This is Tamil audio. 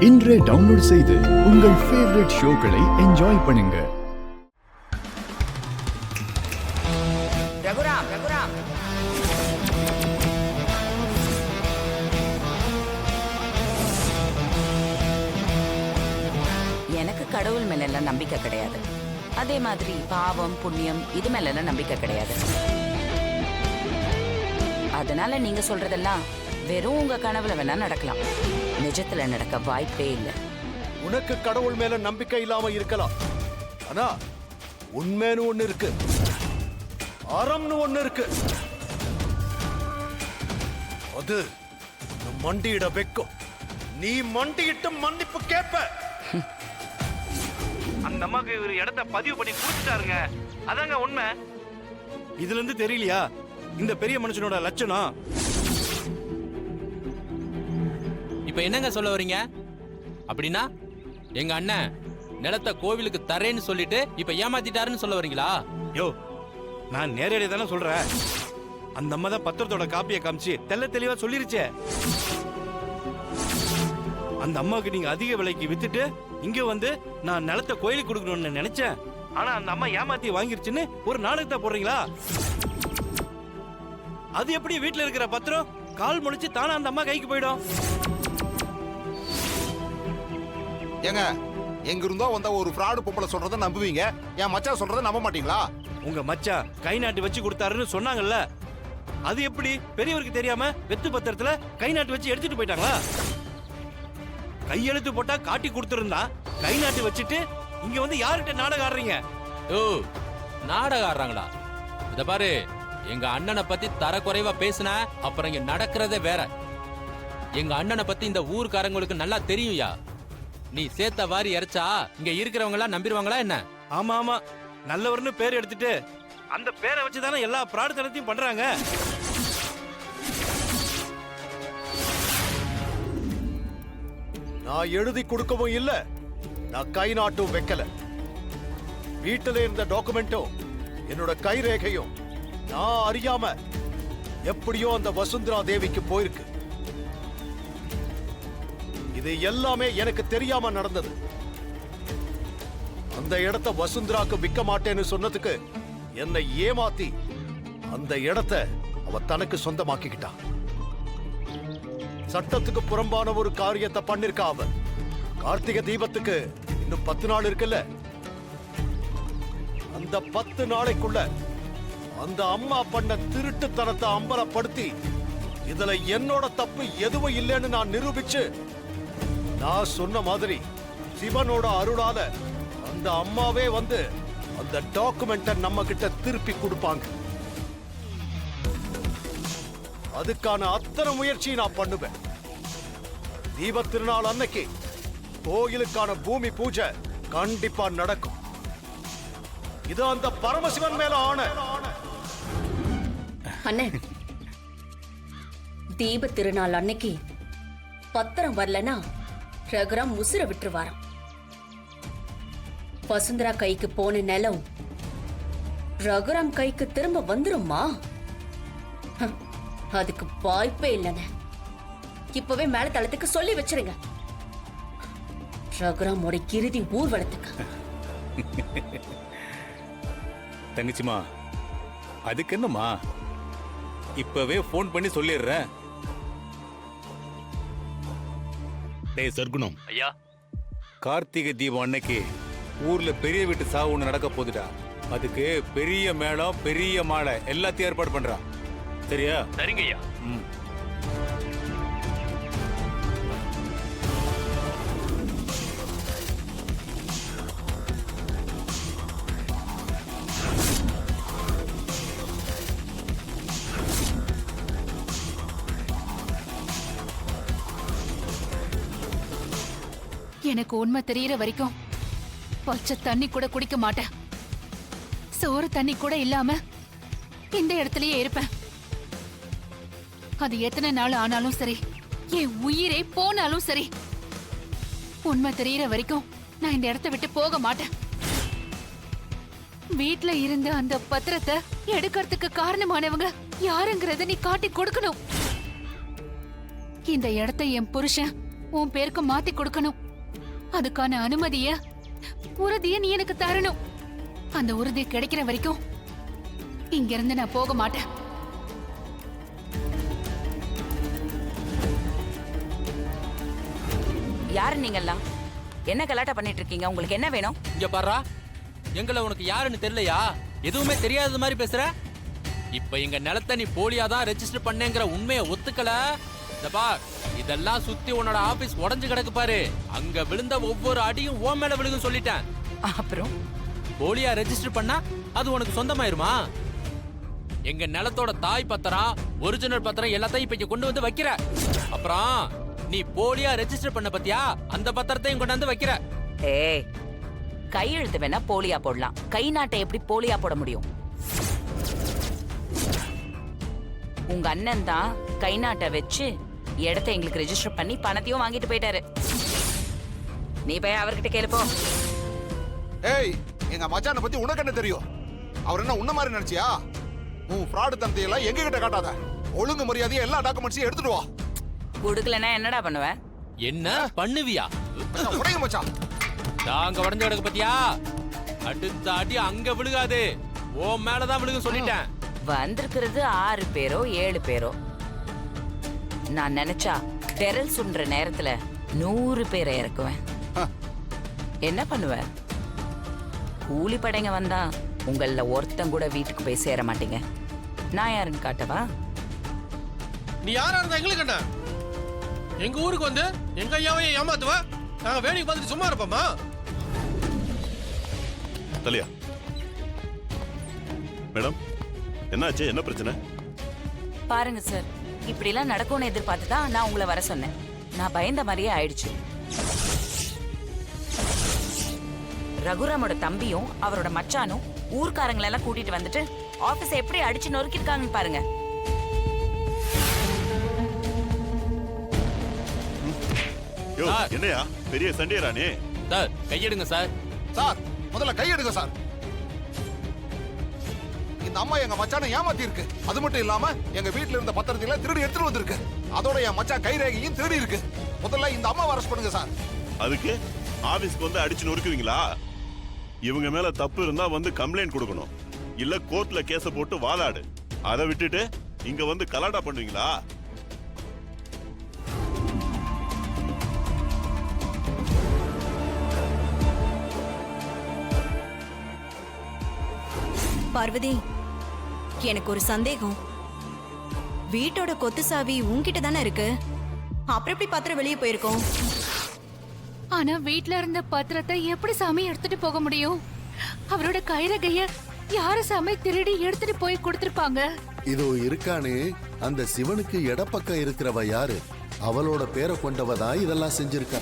இன்றே டவுன்லோட் செய்து உங்கள் ஃபேவரட் ஷோக்களை என்ஜாய் பண்ணுங்க. ரகுராம் ரகுராம் எனக்கு கடவுள் மேல நம்பிக்கை கிடையாது. அதே மாதிரி பாவம் புண்ணியம் இது மேல நம்பிக்கை கிடையாது. அதனால நீங்க சொல்றதெல்லாம் வெறும் உங்க கனவுல வேணா நடக்கலாம், நிஜத்துல நடக்க வாய்ப்பே இல்லை. உனக்கு கடவுள் மேல நம்பிக்கை இல்லாம இருக்கலாம், ஆனா உண்மைன்னு ஒண்ணு இருக்கு, அறம்னு ஒண்ணு இருக்கு. அது மண்டியிட வைக்கும். நீ மண்டியிட்டு மன்னிப்பு கேட்ப. அந்த அம்மாக்கு ஒரு இடத்த பதிவு பண்ணி கொடுத்துட்டாருங்க, அதாங்க உண்மை. இதுல இருந்து தெரியலையா இந்த பெரிய மனுஷனோட லட்சணம்? இப்ப என்னங்க சொல்ல வரீங்க? அப்படின்னா எங்க அண்ணன் நிலத்தை கோவிலுக்கு தரேன்னு சொல்லிட்டு இப்ப ஏமாத்திட்டாருன்னு சொல்ல வரீங்களா? யோ, நான் நேரடியா தானே சொல்றேன். அந்த அம்மா தான் பத்திரத்தோட காப்பியை காமிச்சு தெல்ல தெளிவா சொல்லிருச்சே. அந்த அம்மாவுக்கு நீங்க அதிக விலைக்கு வித்துட்டு இங்க வந்து நான் நிலத்தை கோயிலுக்கு கொடுக்கணும்னு நினைச்சேன். ஆனா அந்த அம்மா ஏமாத்தி வாங்கிருச்சுன்னு ஒரு நாடகத்தை போடுறீங்களா? அது எப்படி வீட்டுல இருக்கிற பத்திரம் கால் முடிச்சு தானே அந்த அம்மா கைக்கு போயிடும்? ஏங்க, எங்க இருந்தோ வந்த ஒரு ஃப்ராடு பொம்பளை சொல்றதை நம்புவீங்க, என் மச்சான் சொல்றதை நம்ப மாட்டீங்களா? உங்க மச்சான் கை நாட்டு வச்சு கொடுத்தாருன்னு சொன்னாங்கல்ல, அது எப்படி பெரியவருக்கு தெரியாம வெத்து பத்திரத்துல கை நாட்டு வச்சு எடுத்துட்டு போயிட்டாங்களா? கையெழுத்து போட்டா காட்டி கொடுத்திருந்தா கை நாட்டு வச்சுட்டு இங்க வந்து யார்கிட்ட நாடகம் ஆடுறீங்க? ஓ, நாடகம் ஆடுறாங்களா? இத பாரு, எங்க அண்ணனை பத்தி தரக்குறைவா பேசின அப்புறம் இங்க நடக்கிறதே வேற. எங்க அண்ணனை பத்தி இந்த ஊர்க்காரங்களுக்கு நல்லா தெரியும்யா. நீ சேத்த வாரி இறைச்சா இங்க இருக்கிறவங்க எல்லாம் நம்பிடுவாங்களா என்ன? ஆமா ஆமா, நல்லவர்னு பேர் எடுத்துட்டு அந்த பேரை வச்சுதானே எல்லா பிரார்த்தனத்தையும் பண்றாங்க. நான் எழுதி கொடுக்கவும் இல்ல, நான் கை நாட்டும் வைக்கல. வீட்டில இருந்த டாக்குமெண்ட்டும் என்னோட கை ரேகையும் நான் அறியாம எப்படியோ அந்த வசுந்தரா தேவிக்கு போயிருக்கு. இது எல்லாமே எனக்கு தெரியாம நடந்தது. அந்த இடத்தை வசுந்தராக்கு விற்க மாட்டேன்னு சொன்னதுக்கு என்னை ஏமாத்தி அந்த இடத்தை அவ தனக்கு சொந்தமாக்கிக்கிட்டா. சட்டத்துக்கு புறம்பான ஒரு காரியத்தை பண்ணிருக்கா அவ. கார்த்திகை தீபத்துக்கு இன்னும் 10 நாள் இருக்குல்ல, அந்த 10 நாளைக்குள்ள அந்த அம்மா பண்ண திருட்டுத்தனத்தை அம்பலப்படுத்தி இதுல என்னோட தப்பு எதுவும் இல்லைன்னு நான் நிரூபிச்சு, நான் சொன்ன மாதிரி சிவனோட அருளால அந்த அம்மாவே வந்து அந்த டாக்குமெண்ட்டை நம்ம கிட்ட திருப்பி கொடுப்பாங்க. அதுக்கான அத்தனை முயற்சி நான் பண்ணுவேன். தீப திருநாள் அன்னைக்கு கோயிலுக்கான பூமி பூஜை கண்டிப்பா நடக்கும். இது அந்த பரமசிவன் மேல ஆணை. அண்ணே, தீப திருநாள் அன்னைக்கு பத்திரம் வரலனா ரகுராம் உசுர விட்டுருவாராம். வசுந்தரா கைக்கு போன நிலம் ரகுராம் கைக்கு திரும்ப வந்துருமா? அதுக்கு வாய்ப்பே இல்லைங்க. இப்பவே மேல தளத்துக்கு சொல்லி வச்சிருங்க, ரகுராமோட இறுதி ஊர்வலத்துக்கு. தங்கச்சிமா, அதுக்கு என்னம்மா, இப்பவே போன் பண்ணி சொல்லிடுறேன். டேய் சர்க்குணம் ஐயா, கார்த்திகை தீபம் அன்னைக்கு ஊர்ல பெரிய வீட்டு சாவு ஒண்ணு நடக்க போகுதுடா. அதுக்கு பெரிய மேளம் பெரிய மாலை எல்லாத்தையும் ஏற்பாடு பண்றா. சரியா? சரிங்க ஐயா. எனக்கு உண்மை தெரியற வரைக்கும் பச்சை தண்ணி கூட குடிக்க மாட்டேன். சோறு தண்ணி கூட இல்லாம இந்த இடத்துலயே இருப்பேன். அது எத்தனை நாள் ஆனாலும் சரி, என் உயிரே போனாலும் சரி, உண்மை தெரியற வரைக்கும் நான் இந்த இடத்தை விட்டு போக மாட்டேன். வீட்ல இருந்த அந்த பத்திரத்தை எடுக்கிறதுக்கு காரணமானவங்க யாருங்கறத நீ காட்டி கொடுக்கணும். இந்த இடத்தை என் புருஷன் உன் பேருக்கு மாத்தி கொடுக்கணும். அதுக்கான அனுமதிய உறுதிய நீ எனக்கு தரணும். அந்த உறுதி கிடைக்கிற வரைக்கும் இங்க இருந்து நான் போக மாட்டேன். யாரு நீங்கெல்லாம்? என்ன கலாட்டா பண்ணிட்டு இருக்கீங்க? உங்களுக்கு என்ன வேணும்? இங்க பாருடா, எங்களை உனக்கு யாருன்னு தெரியலையா? எதுவுமே தெரியாத மாதிரி பேசுற. இப்ப எங்க நிலத்தை நீ போலியா தான் ரெஜிஸ்டர் பண்ணேங்கிற உண்மையை ஒத்துக்கல. இந்த பார், இதெல்லாம் சுத்தி உன்னோட ஆபீஸ் உடைஞ்சு கிடக்கு பாரு. அங்க விழுந்த ஒவ்வொரு அடியும் ஓ மேல விழுகும் சொல்லிட்டேன். அப்புறம் போலியா ரெஜிஸ்டர் பண்ணா அது உனக்கு சொந்தமாயிருமா? எங்க நிலத்தோட தாய் பத்திரம், ஒரிஜினல் பத்திரம் எல்லாத்தையும் இப்ப இங்க கொண்டு வந்து வைக்கிற. அப்புறம் நீ போலியா ரெஜிஸ்டர் பண்ண பத்தியா, அந்த பத்திரத்தையும் கொண்டு வந்து வைக்கிற. ஏய், கையெழுத்து வேணா போலியா போடலாம், கை நாட்டை எப்படி போலியா போட முடியும்? உங்க அண்ணன் தான் கை நாட்டை வச்சு இடத்தை எங்களுக்கு ரெஜிஸ்டர் பண்ணி பணத்தையும் வாங்கிட்டு போயிட்டாரு. நீ போய் அவர்கிட்ட கேளுப்போ. ஏய், எங்க மச்சானை பத்தி உனக்கு என்ன தெரியும்? அவர் என்ன உன்ன மாதிரி நினைச்சியா? உன் ஃப்ராடு தந்தையெல்லாம் எங்க கிட்ட காட்டாத. ஒழுங்கு மரியாதையா எல்லா டாக்குமெண்ட்ஸையும் எடுத்துட்டு வா. குடுக்கலன்னா என்னடா பண்ணுவ? என்ன பண்ணுவியா? மச்சான், உடைங்க மச்சான். நாங்க உடஞ்ச கிடக்கு பத்தியா? அடுத்த அடி அங்க விழுகாது, ஓ மேலதான் விழுகும் சொல்லிட்டேன். வந்திருக்கிறது 6 பேரோ 7 பேரோ. நான் நினைச்சா டெரல் சுன்ற நேரத்துல 100 பேரை இறக்குவேன். என்ன பண்ணுவ? கூலி படைங்க வந்தா உங்கள ஒருத்தன் கூட வீட்டுக்கு போய் சேர மாட்டீங்க. நான் யாருன்னு காட்டவா? நீ யாரா இருந்தா எங்களுக்கு என்ன? எங்க ஊருக்கு வந்து எங்க ஐயாவையும் ஏமாத்துவ? நாங்க வேடிக்கை பார்த்துட்டு சும்மா இருப்போமா? தலையா மேடம், என்னாச்சு? என்ன பிரச்சனை? பாருங்க சார், இப்படி எல்லாம் நடக்கும்னு எதிர்பார்த்து தான் நான் உங்களை வர சொன்னேன். நான் பயந்த மாதிரியே ஆயிடுச்சு. ரகுராமோட தம்பியும் அவரோட மச்சானும் ஊர்க்காரங்களெல்லாம் கூட்டிட்டு வந்துட்டு ஆபீஸை எப்படி அடிச்சு நொறுக்கிருக்காங்கன்னு பாருங்க. யோ, என்னையா பெரிய சண்டையரானே? சார் கையெடுங்க சார். சார், முதல்ல கை எடுங்க சார். இந்த அம்மா எங்க மச்சானை ஏமாத்தி இருக்கு. அது மட்டும் இல்லாம எங்க வீட்ல இருந்த பத்திரத்துல திருடி எடுத்துட்டு வந்திருக்கு. அதோட என் மச்சான் கைரேகையும் திருடி இருக்கு. முதல்ல இந்த அம்மா அரெஸ்ட் பண்ணுங்க சார். அதுக்கு ஆபீஸ்க்கு வந்து அடிச்சு நொறுக்குவீங்களா? இவங்க மேல தப்பு இருந்தா வந்து கம்ப்ளைண்ட் கொடுக்கணும், இல்ல கோர்ட்ல கேஸ போட்டு வாதாடு. அதை விட்டுட்டு இங்க வந்து கலாட்டா பண்ணுவீங்களா? பார்வதி, எனக்கு ஒரு சந்தேகம். வீட்டோட கொத்து சாவி உன்கிட்ட தானே இருக்கு, அப்புறம் எப்படி பத்திரம் வெளியே போயிருக்கோம்? ஆனா வீட்ல இருந்த பத்திரத்தை எப்படி சாமி எடுத்துட்டு போக முடியும்? அவரோட கைரகைய யாரு சாமி திருடி எடுத்துட்டு போய் கொடுத்திருப்பாங்க? இதோ இருக்கானே அந்த சிவனுக்கு இடப்பக்கம் இருக்கிறவ யாரு? அவளோட பேரை கொண்டவ தான் இதெல்லாம் செஞ்சிருக்கா.